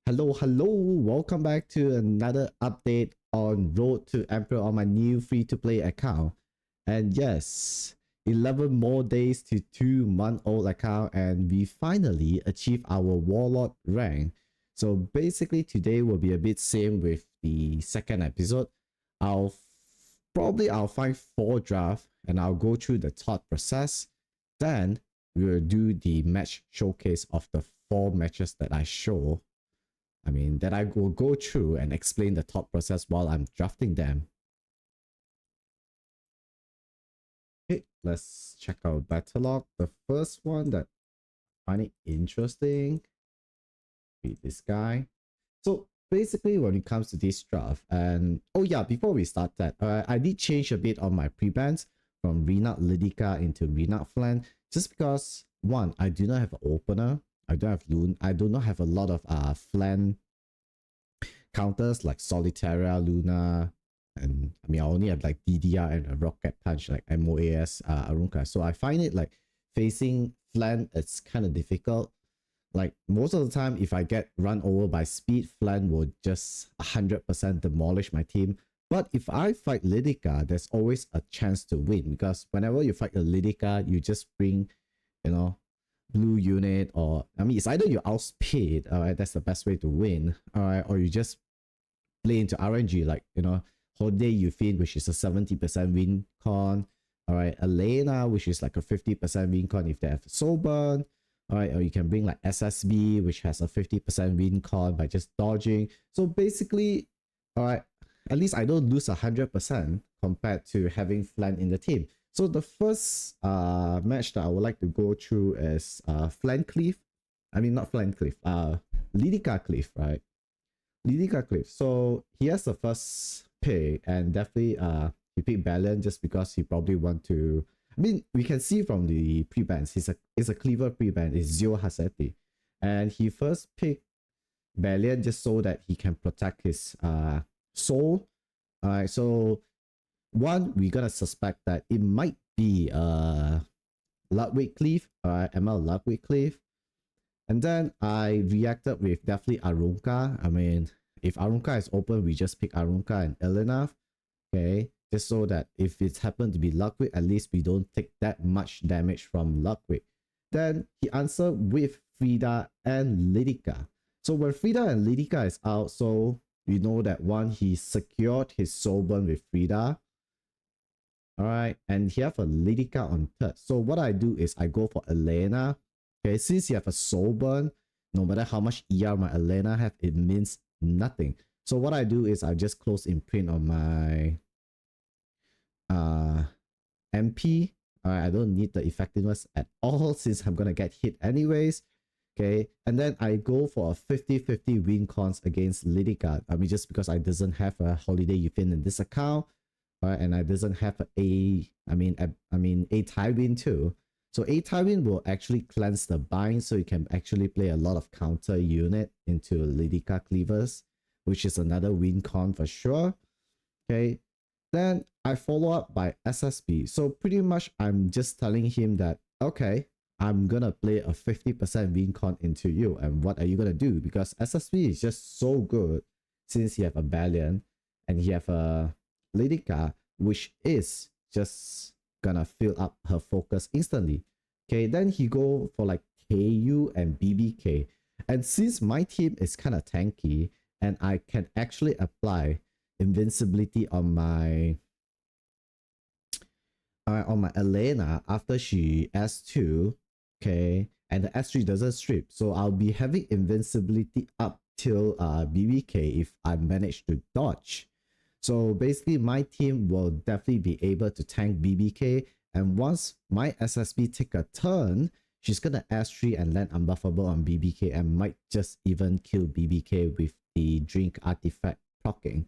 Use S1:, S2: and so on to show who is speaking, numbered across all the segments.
S1: Hello, welcome back to another update on Road to Emperor on my new free-to-play account. And yes, 11 more days to 2-month-old account, and we finally achieved our Warlord rank. So basically today will be a bit same with the second episode. I'll find 4 drafts and I'll go through the thought process. Then we will do the match showcase of the 4 matches that I show. That I will go through and explain the thought process while I'm drafting them. Okay, let's check out battle log. The first one that I find it interesting be this guy. So basically when it comes to this draft, and oh yeah, before we start that, I did change a bit on my pre-bans from Renat Lidica into Renat Flan, just because one, I do not have an opener. I don't have Loon. I do not have a lot of Flan counters like Solitaria, Luna, and I only have like DDR and a Rocket Punch like MOAS, Arunka. So I find it like facing Flan, it's kind of difficult. Like most of the time, if I get run over by speed, Flan will just 100% demolish my team. But if I fight Lidica, there's always a chance to win, because whenever you fight a Lidica, you just bring, blue unit, or it's either you outspeed, all right, that's the best way to win, all right, or you just play into RNG, like Hode Yufin, which is a 70% win con, all right, Elena, which is like a 50% win con if they have soul burn, all right, or you can bring like SSB, which has a 50% win con by just dodging. So basically, all right, at least I don't lose 100% compared to having Flan in the team. So the first match that I would like to go through is Flan Cleave. Not Flan Cleave, Lidica Cleave, right? Lidica Cleave. So he has the first pick, and definitely he picked Valiant just because he probably want to. We can see from the pre-bans, it's a cleaver pre-ban, it's Zio Haseti. And he first picked Valiant just so that he can protect his soul. Alright, so one, we're gonna suspect that it might be Ludwig Cleave, ML Ludwig Cleave. And then I reacted with definitely Arunka. If Arunka is open, we just pick Arunka and Elena. Okay, just so that if it's happened to be Ludwig, at least we don't take that much damage from Ludwig. Then he answered with Frida and Lidica. So when Frida and Lidica is out, so we know that one, he secured his soul burn with Frida. Alright, and he have a Lidica on third. So what I do is I go for Elena. Okay, since you have a soul burn, no matter how much ER my Elena have, it means nothing. So what I do is I just close imprint on my MP. Alright, I don't need the effectiveness at all since I'm gonna get hit anyways. Okay, and then I go for a 50-50 win cons against Lidica. Just because I doesn't have a Holiday Yufin in this account. And I doesn't have a Tywin too. So a Tywin will actually cleanse the bind, so you can actually play a lot of counter unit into Lidica Cleavers, which is another win con for sure. Okay, then I follow up by SSB. So pretty much I'm just telling him that, okay, I'm gonna play a 50% win con into you, and what are you gonna do? Because SSB is just so good since you have a Valiant and you have a Lidica, which is just gonna fill up her focus instantly. Okay, then he go for like KU and BBK. And since my team is kind of tanky and I can actually apply invincibility on my Elena after she S2, okay, and the S3 doesn't strip, so I'll be having invincibility up till BBK if I manage to dodge. So basically my team will definitely be able to tank BBK, and once my SSB take a turn, she's gonna S3 and land unbuffable on BBK and might just even kill BBK with the drink artifact proccing.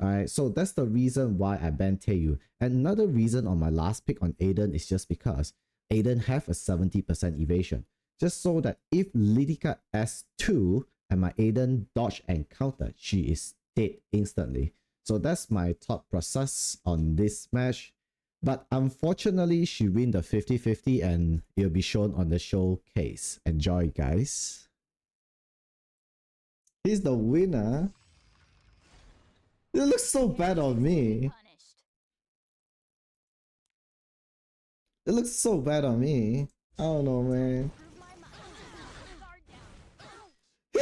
S1: Alright, so that's the reason why I banned Taeyu. And another reason on my last pick on Aiden is just because Aiden have a 70% evasion. Just so that if Lidica S2 and my Aiden dodge and counter, she is dead instantly. So that's my thought process on this match. But unfortunately, she win the 50-50 and it'll be shown on the showcase. Enjoy, guys. He's the winner. It looks so bad on me. It looks so bad on me. I don't know, man. He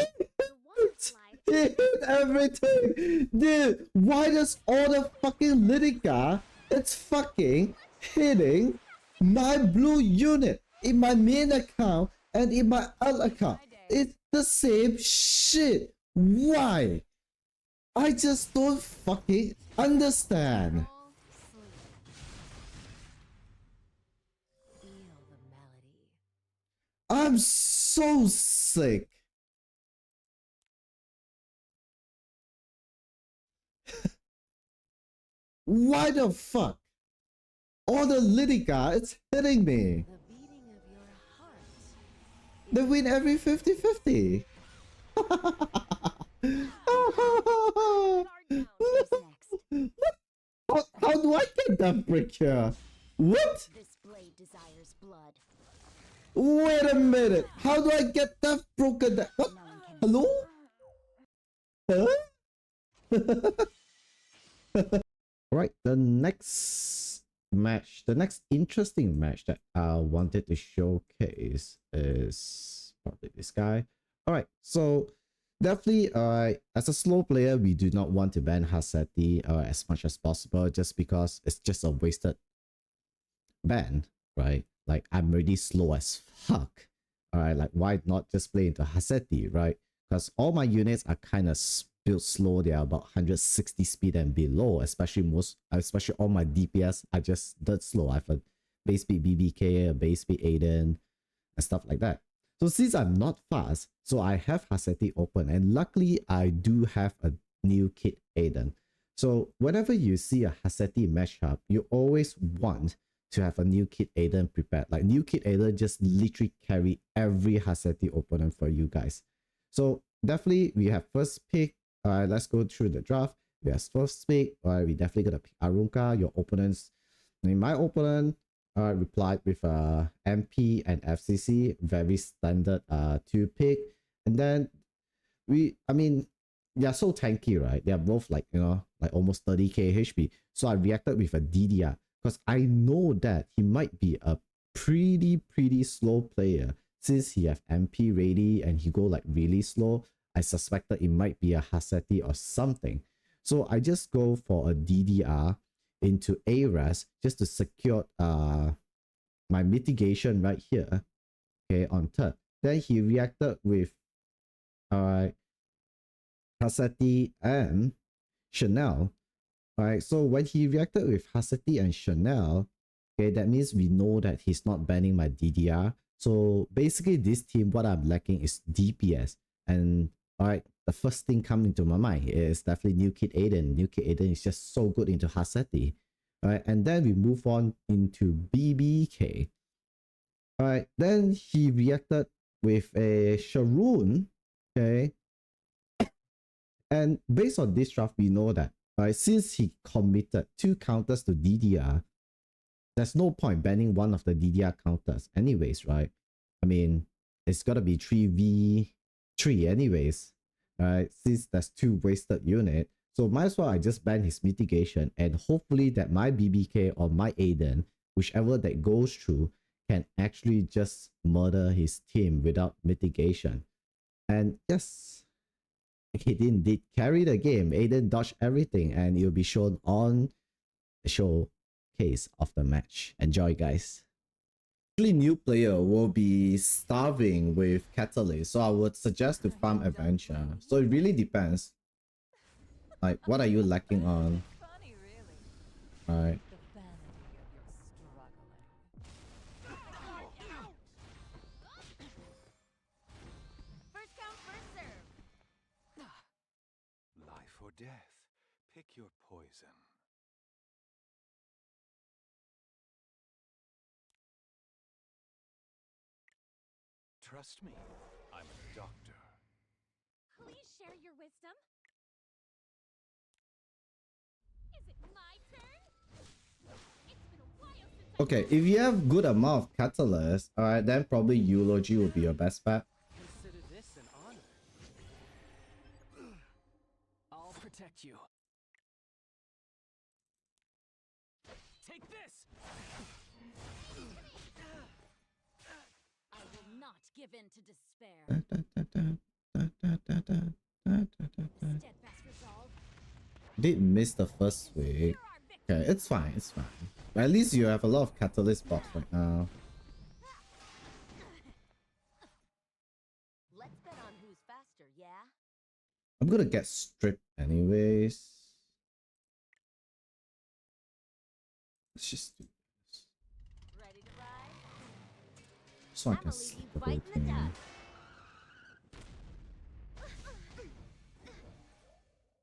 S1: hit everything! Dude, why does all the fucking Litica, it's fucking hitting my blue unit in my main account and in my alt account? It's the same shit. Why? I just don't fucking understand. I'm so sick. Why the fuck? All the Litica, it's hitting me. They win every 50-50. How do I get that brick here? What?
S2: This blade desires blood.
S1: Wait a minute. How do I get that broken down? What? Hello? Huh? Alright, the next match, the next interesting match that I wanted to showcase is probably this guy. Alright, so definitely as a slow player, we do not want to ban Haseti as much as possible just because it's just a wasted ban, right? Like I'm already slow as fuck. Alright, like why not just play into Haseti, right? Because all my units are kind of built slow. They are about 160 speed and below, especially all my DPS are just that slow. I have a base speed BBK, a base speed Aiden, and stuff like that. So since I'm not fast, so I have Haseti open, and luckily I do have a new kit Aiden. So whenever you see a Haseti matchup, you always want to have a new kit Aiden prepared. Like new kit Aiden just literally carry every Haseti opponent for you guys. So definitely we have first pick. Alright, let's go through the draft. We have first pick. Alright, we definitely gonna pick Arunka. Your opponents. I mean, my opponent replied with MP and FCC. Very standard 2 pick. And then I mean, they are so tanky, right? They are both like, you know, like almost 30k HP. So I reacted with a DDR because I know that he might be a pretty slow player since he have MP ready and he go like really slow. I suspected it might be a Haseti or something. So I just go for a DDR into ARAS just to secure my mitigation right here. Okay, on third. Then he reacted with Haseti and Chanel. Alright, so when he reacted with Haseti and Chanel, okay, that means we know that he's not banning my DDR. So basically this team, what I'm lacking is DPS. And alright, the first thing coming to my mind is definitely New Kid Aiden. New Kid Aiden is just so good into Haseti. Alright, and then we move on into BBK. Alright, then he reacted with a Sharoon. Okay. And based on this draft, we know that since he committed 2 counters to DDR, there's no point banning one of the DDR counters anyways, right? I mean, it's gotta be 3v3 anyways, right? Since there's 2 wasted unit. So might as well I just ban his mitigation and hopefully that my BBK or my Aiden, whichever that goes through, can actually just murder his team without mitigation. And yes, Aiden did carry the game. Aiden dodged everything and it will be shown on the showcase of the match. Enjoy, guys. Actually, new player will be starving with Catalyst, so I would suggest to farm Adventure. So it really depends. Like, what are you lacking on? Alright.
S3: Or death. Pick your poison. Trust me, I'm a doctor.
S2: Please share your wisdom. Is it my turn? It's been a while since
S1: Okay, if you have good amount of Catalyst, alright, then probably Eulogy will be your best bet.
S3: Consider this an honor.
S4: protect you. Take this!
S2: I will not give in to despair. Steadfast resolve.
S1: Did miss the first week. Okay, it's fine, it's fine. But at least you have a lot of catalyst box right now.
S2: Let's bet on who's faster, yeah?
S1: I'm gonna get stripped anyways. Let's just do this.
S2: Ready to ride?
S1: So I
S2: I'ma
S1: can
S2: leave
S1: sleep
S2: you
S1: the whole
S2: biting the
S1: team.
S2: dust.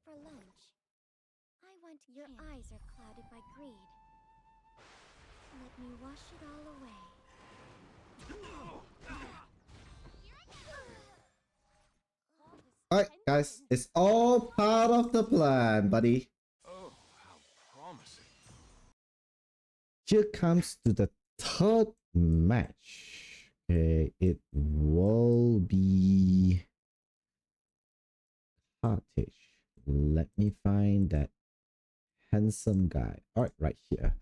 S2: For lunch, I want your eyes are clouded by greed. Let me wash it all away.
S1: Alright, guys, it's all part of the plan, buddy.
S3: Oh, how promising.
S1: Here comes to the third match. Okay, it will be Carthage. Let me find that handsome guy. All right, right here.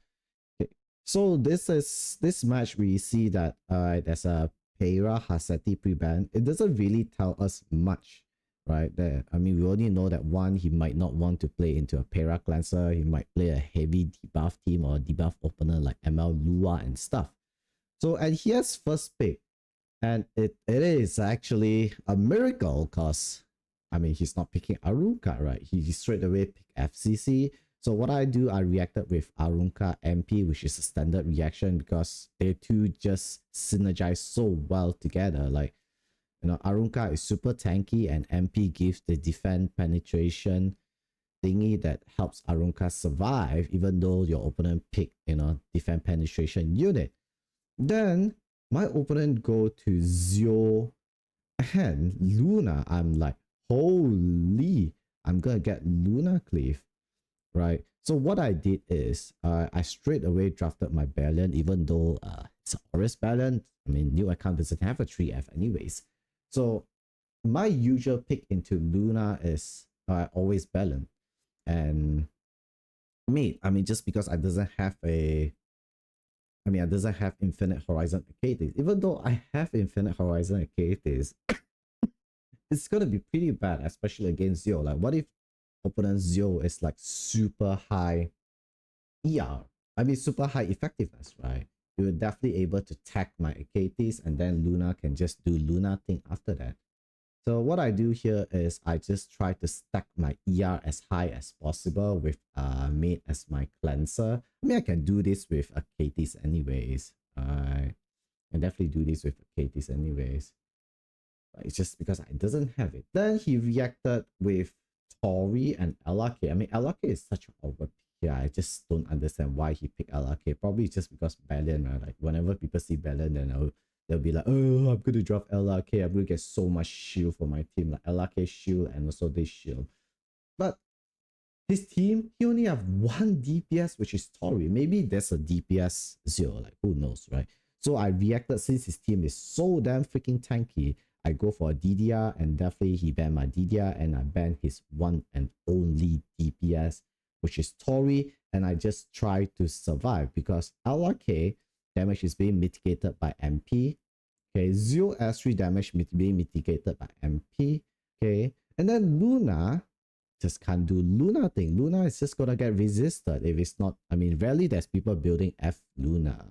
S1: Okay, so this match. We see that there's a Pera Haseti pre-ban. It doesn't really tell us much, right? There, I mean, we only know that one, he might not want to play into a Pera cleanser. He might play a heavy debuff team or a debuff opener like ML Lua and stuff. So, and here's first pick, and it is actually a miracle because, I mean, he's not picking Arunka, right? He straight away picked FCC. So what I do, I reacted with Arunka MP, which is a standard reaction because they two just synergize so well together. Like, you know, Arunka is super tanky and MP gives the defense penetration thingy that helps Arunka survive even though your opponent pick, you know, defense penetration unit. Then my opponent go to Zio and Luna. I'm like, holy, I'm gonna get Luna Cleave, right? So what I did is I straight away drafted my Balion, even though it's Oris Balion. I mean, new account doesn't have a 3F anyways. So my usual pick into Luna is always Balion. And me, I mean, just because I doesn't have a, I mean, I doesn't have Infinite Horizon Achates. Even though I have Infinite Horizon Achates, it's gonna be pretty bad, especially against Zio. Like, what if opponent Zio is like super high ER? I mean, super high effectiveness, right? You will definitely able to tag my Achates, and then Luna can just do Luna thing after that. So what I do here is I just try to stack my ER as high as possible with Maid as my cleanser. I mean, I can do this with Achates anyways. I can definitely do this with Achates anyways. But it's just because I doesn't have it. Then he reacted with Tori and LRK. I mean, LRK is such an over pick. Yeah, I just don't understand why he picked LRK. Probably just because Balion, right? Like, whenever people see Balion, then they'll be like, oh, I'm going to draft LRK. I'm going to get so much shield for my team. Like, LRK shield and also this shield. But his team, he only have one DPS, which is Tori. Maybe there's a DPS 0. Like, who knows, right? So I reacted, since his team is so damn freaking tanky, I go for a DDR, and definitely he banned my DDR, and I banned his one and only DPS, which is Tori, and I just try to survive because LRK damage is being mitigated by MP. Okay, 0 S3 damage being mitigated by MP. Okay, and then Luna just can't do Luna thing. Luna is just gonna get resisted if it's not. I mean, rarely there's people building F Luna.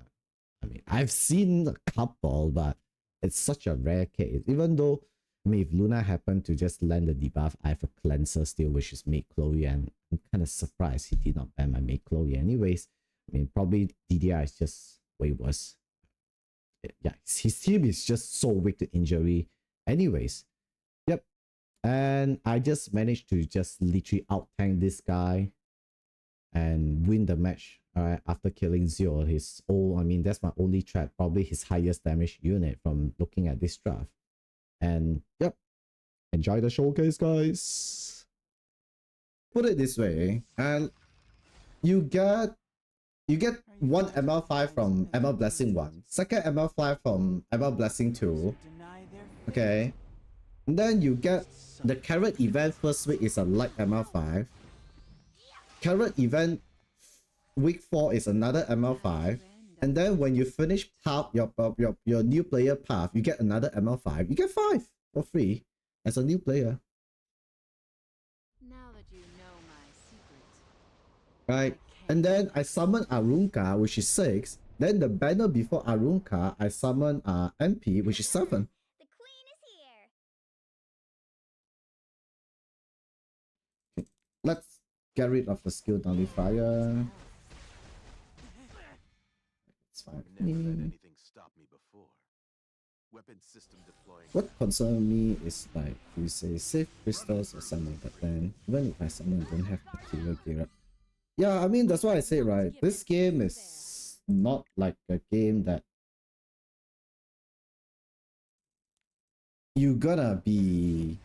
S1: I mean, I've seen a couple, but it's such a rare case. Even though, I mean, if Luna happened to just land the debuff, I have a cleanser still, which is Maid Chloe, and I'm kind of surprised he did not ban my Maid Chloe anyways. I mean, probably DDR is just way worse. Yeah, his team is just so weak to injury anyways. Yep. And I just managed to just literally out-tank this guy and win the match. Alright, after killing Zio, I mean, that's my only threat, probably his highest damage unit from looking at this draft. And yep, enjoy the showcase, guys. Put it this way, and you get one ML5 from ML Blessing 1, second ML5 from ML Blessing 2. Okay, And then you get the carrot event first week is a light ML5. Carrot event week 4 is another ML5. And then when you finish path, your new player path, you get another ML5. You get 5 for free as a new player.
S5: Now that you know my secret,
S1: Right? And then I summon Arunka, which is 6. Then the banner before Arunka, I summon MP, which is 7.
S2: The queen is here.
S1: Let's get rid of the skill nullifier. It's fine.
S3: Never let anything stop me before. Weapon system deploying.
S1: What concerns me is like you say save crystals or something, but then even if I summon don't have material gear up. Yeah, I mean that's why I say right. This game is not like a game that you gonna be.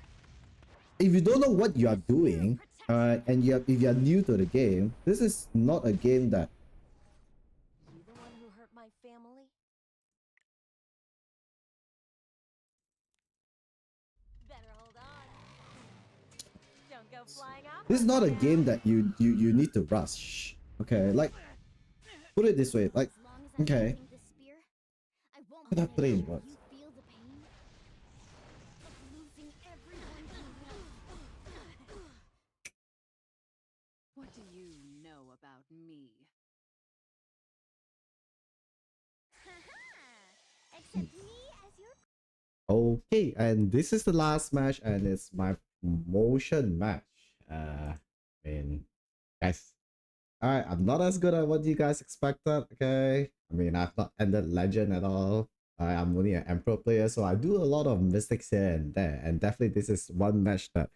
S1: If you don't know what you are doing, and if you are new to the game, this is not a game that
S5: you the one who hurt my family? Better hold on. Don't go flying off.
S1: this is not a game that you need to rush. Okay, like put it this way, like
S2: As long as I'm
S1: okay.
S2: using the spear, I won't
S1: Put that
S2: let
S1: plane
S2: you
S1: works.
S2: feel the pain of losing everyone you love.
S5: What do you know about me?
S2: Accept me as your
S1: Okay, and this is the last match, and it's my promotion match. I mean, guys, alright, I'm not as good at what you guys expected. Okay, I mean, I've not ended legend at all. I'm only an emperor player, so I do a lot of mistakes here and there. And definitely, this is one match that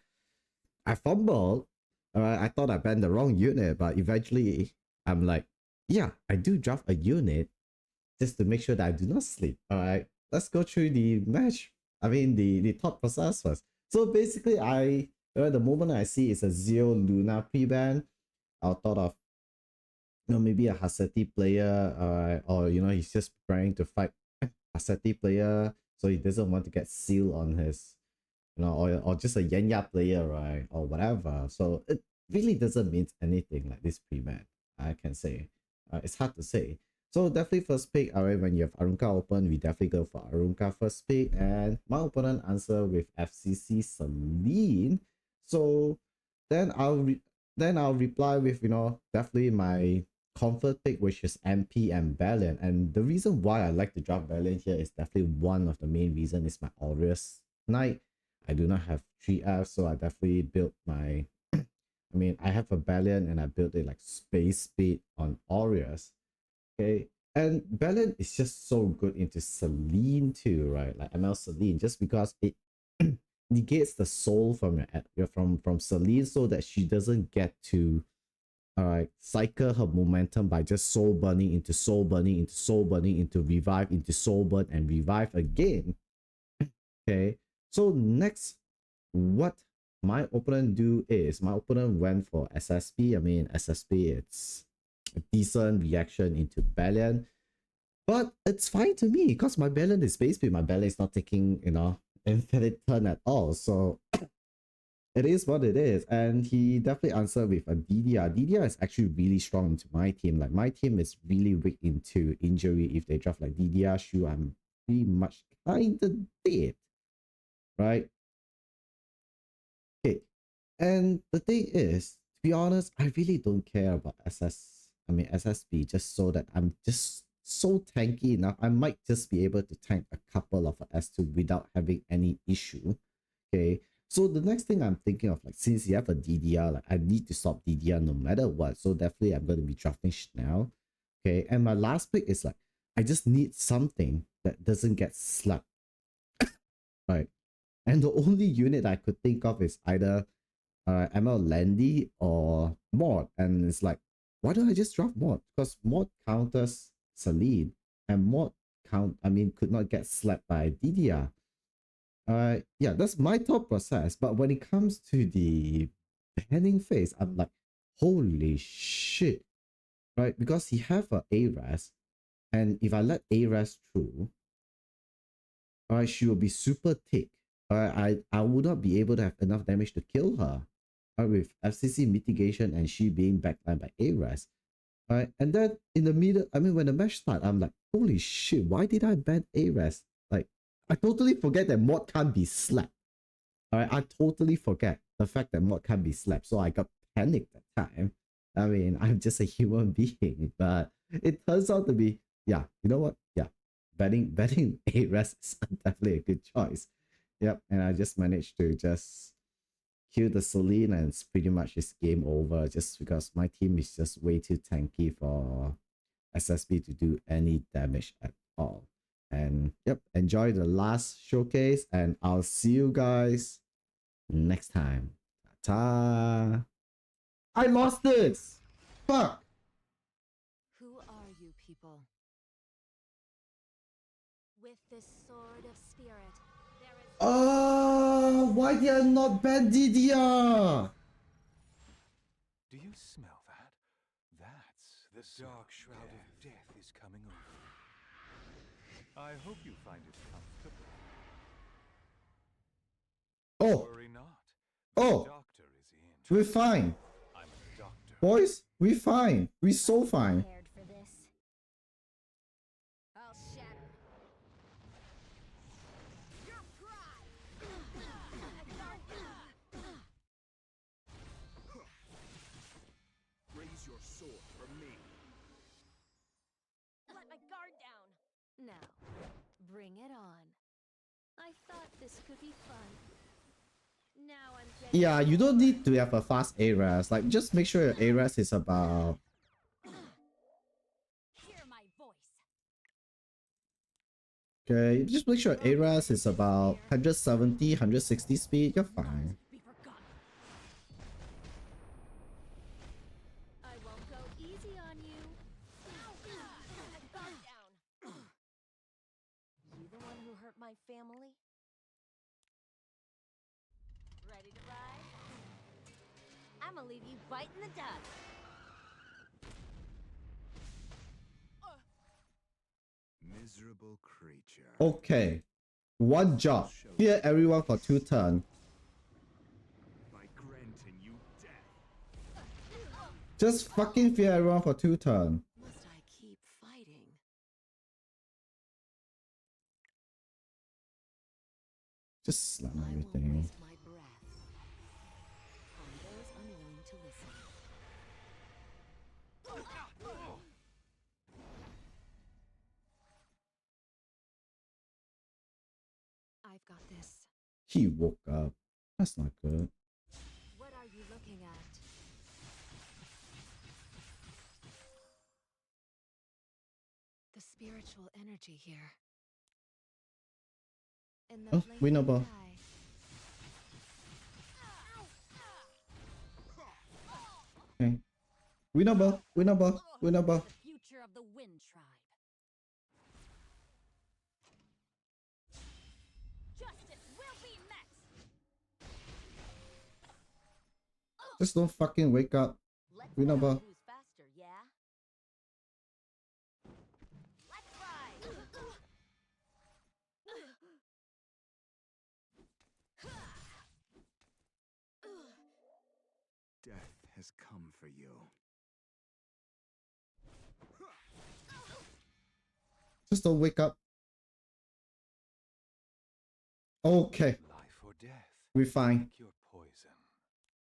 S1: I fumbled. Alright, I thought I banned the wrong unit, but eventually, I'm like, yeah, I do draft a unit just to make sure that I do not sleep. Alright, let's go through the match. I mean the thought process first. So basically the moment I see it's a Zero Luna pre-ban, I'll thought of maybe a Haseti player, or he's just preparing to fight Haseti player, so he doesn't want to get sealed on his or just a Yenya player, right? Or whatever. So it really doesn't mean anything like this pre-ban, I can say. It's hard to say. So definitely first pick, alright, when you have Arunka open, we definitely go for Arunka first pick. And my opponent answer with FCC Celine. So then I'll reply with, definitely my comfort pick, which is MP and Valiant. And the reason why I like to drop Valiant here is definitely one of the main reason is my Aureus Knight. I do not have 3F, so I definitely built my I mean, I have a Valiant and I built it like space speed on Aureus. Okay. And Valiant is just so good into Celine too, right? Like ML Celine, just because it negates the soul from from Celine so that she doesn't get to cycle her momentum by just soul burning into soul burning into soul burning into revive into soul burn and revive again. Okay. So next, what my opponent do is my opponent went for SSP. I mean, SSP, it's a decent reaction into Valiant, but it's fine to me because my Valiant is base speed. My Valiant is not taking, infinite turn at all. So it is what it is. And he definitely answered with a DDR. DDR is actually really strong into my team. Like my team is really weak into injury. If they draft like DDR Shu, I'm pretty much kind of dead. Right? Okay. And the thing is, to be honest, I really don't care about SSB, just so that I'm just so tanky enough. I might just be able to tank a couple of S2 without having any issue. Okay. So the next thing I'm thinking of, like, since you have a DDR, like I need to stop DDR no matter what. So definitely I'm going to be drafting Schnell. Okay. And my last pick is like, I just need something that doesn't get slapped. Right. And the only unit I could think of is either ML Landy or Mod. And it's like, why don't I just drop Mod? Because Mod counters Celine and Mod could not get slapped by DDR. Yeah, that's my thought process. But when it comes to the banning phase, I'm like, holy shit. Right? Because he have a ARAS, and if I let ARAS through, she will be super thick. I would not be able to have enough damage to kill her. With FCC mitigation and she being backlined by ARES. Right, and then in the middle, I mean, when the match started, I'm like, holy shit, why did I ban ARES? Like, I totally forget that mod can't be slapped. Alright, I totally forget the fact that mod can't be slapped. So I got panicked that time. I mean, I'm just a human being, but it turns out to be, yeah, you know what? Yeah, betting ARES is definitely a good choice. Yep, and I just managed to just kill the Celine and it's pretty much it's game over just because my team is just way too tanky for SSB to do any damage at all. And yep, enjoy the last showcase and I'll see you guys next time. Ta! I lost this! Fuck!
S5: Who are you people?
S2: With this sword of spirit, there is
S1: Oh, why did I not ban DDR?
S3: Do you smell that? That's the dark shroud of death is coming over. I hope you find it comfortable.
S1: Oh,
S3: Worry not.
S1: Oh.
S3: The doctor is in.
S1: we're fine.
S3: I'm a doctor.
S1: Boys, we're fine. We're so fine.
S2: prepared for this. I'll shatter. Your pride.
S3: Raise your sword for me.
S5: Let my guard down.
S2: Now, bring it on. I thought this could be fun. Now I'm getting
S1: Yeah, you don't
S2: bored.
S1: need to have a fast ARES. Like, just make sure your ARES is about...
S5: Hear my voice.
S1: Okay, just make sure ARES is about 170, 160 speed. You're fine.
S5: Be forgotten.
S2: I won't go easy on you.
S5: Let my guard down. You the one who hurt my family? Ready to ride? I'ma leave you biting the dust.
S3: Miserable creature.
S1: Okay. One job. Fear everyone for 2 turns.
S3: By granting you death.
S1: Just fucking fear everyone for 2 turns.
S5: Must I keep fighting?
S1: Just slam
S5: I won't
S1: everything.
S5: waste my breath on those unwilling to listen. I've got this.
S1: He woke up. That's not good.
S5: What are you looking at? The spiritual energy here. In the
S1: Oh,
S5: blink
S1: winnable.
S5: of an eye.
S1: Okay. Winnable. Winnable. Winnable.
S5: The future of the Wind Tribe. Justice will be met.
S1: Just don't fucking wake up.
S5: Let's
S1: Winnable.
S5: see who's faster, yeah? Let's ride.
S3: Death has come for you.
S1: Just don't wake up. Okay.
S3: Life or death.
S1: We're fine.
S3: Take your poison.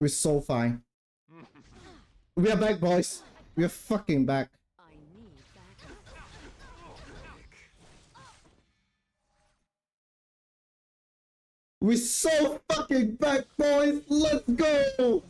S1: We're so fine. We are back, boys. We are fucking back.
S5: I need backup.
S1: We're so fucking back, boys. Let's go.